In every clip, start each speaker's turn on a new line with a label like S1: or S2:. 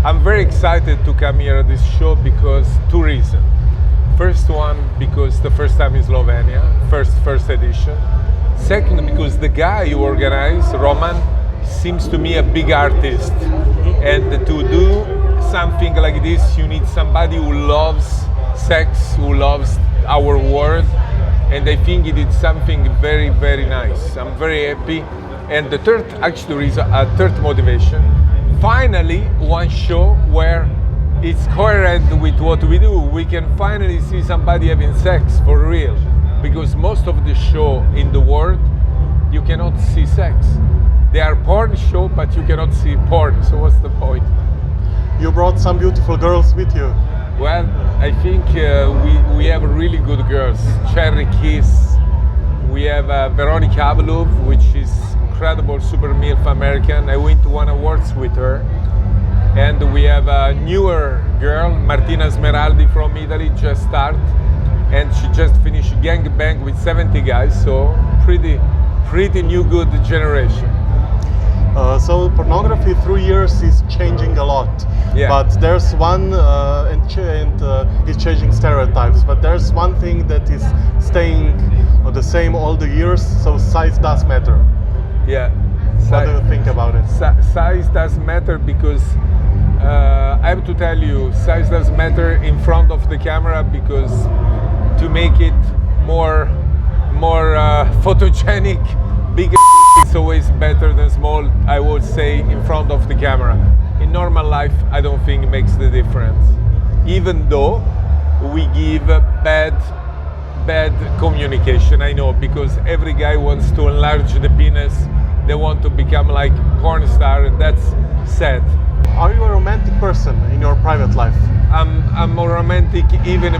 S1: I'm very excited to come here at this show because two reasons. First one, because the first time in Slovenia, first edition. Second, because the guy who organized, Roman, seems to me a big artist. And to do something like this, you need somebody who loves sex, who loves our world. And I think he did something very, very nice. I'm very happy. And the third, actually, there is a third motivation. Finally, one show where it's coherent with what we do. We can finally see somebody having sex for real. Because most of the show in the world, you cannot see sex. They are porn show, but you cannot see porn. So what's the point?
S2: You brought some beautiful girls with you.
S1: Well, I think we have really good girls. Cherry Kiss. We have Veronica Avalov, which is incredible super MILF American. I went to one awards with her. And we have a newer girl, Martina Smeraldi from Italy, just started. And she just finished gangbang with 70 guys. So pretty new good generation.
S2: So pornography through years is changing a lot,
S1: Yeah.
S2: but there's one, it's changing stereotypes, but there's one thing that is staying the same all the years, so size does matter.
S1: Yeah.
S2: What do you think about it?
S1: Size does matter because I have to tell you, size does matter in front of the camera because to make it more photogenic, bigger is always better than small, I would say, in front of the camera. In normal life, I don't think it makes the difference. Even though we give bad communication, I know, because every guy wants to enlarge the penis, they want to become like porn star, and that's sad.
S2: Are you a romantic person in your private life?
S1: I'm a romantic even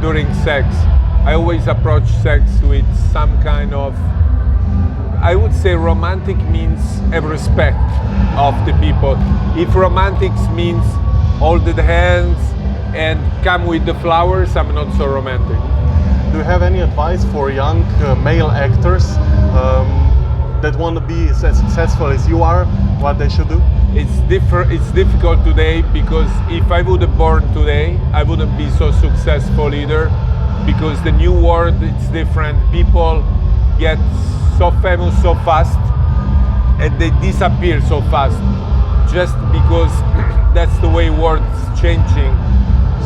S1: during sex. I always approach sex with some kind of, I would say romantic means have respect of the people. If romantics means hold the hands and come with the flowers, I'm not so romantic.
S2: Do you have any advice for young male actors that want to be as successful as you are, what they should do?
S1: It's difficult today because if I would have born today, I wouldn't be so successful either, because the new world, it's different. People get so famous so fast and they disappear so fast just because that's the way world is changing.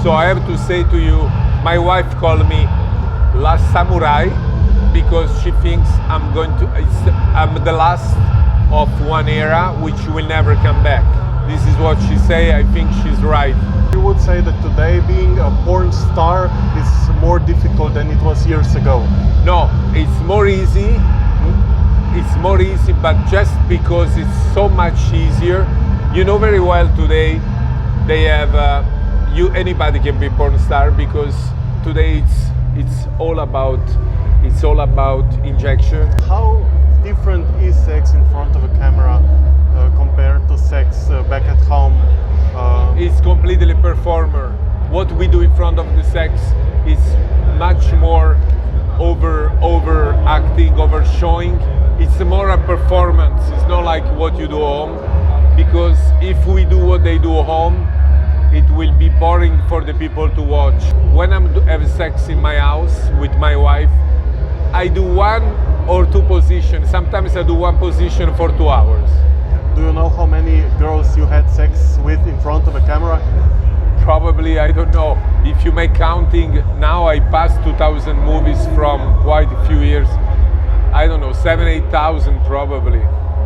S1: So I have to say to you, my wife called me last samurai because she thinks I'm the last of one era which will never come back. This is what she say. I think she's right.
S2: You would say that today being a porn star is more difficult than it was years ago?
S1: No, it's more easy. It's more easy, but just because it's so much easier. You know very well today they have anybody can be porn star because today it's all about injection.
S2: How different is sex in front of a camera compared to sex back at home?
S1: It's completely performer. What we do in front of the sex is much more over acting, over showing. It's more a performance. It's not like what you do at home, because if we do what they do at home, it will be boring for the people to watch. When I'm having sex in my house with my wife, I do one or two positions. Sometimes I do one position for 2 hours.
S2: Do you know how many girls you had sex with in front of a camera?
S1: Probably, I don't know. If you make counting, now I passed 2,000 movies from quite a few years. I don't know, 7,000, 8,000 probably.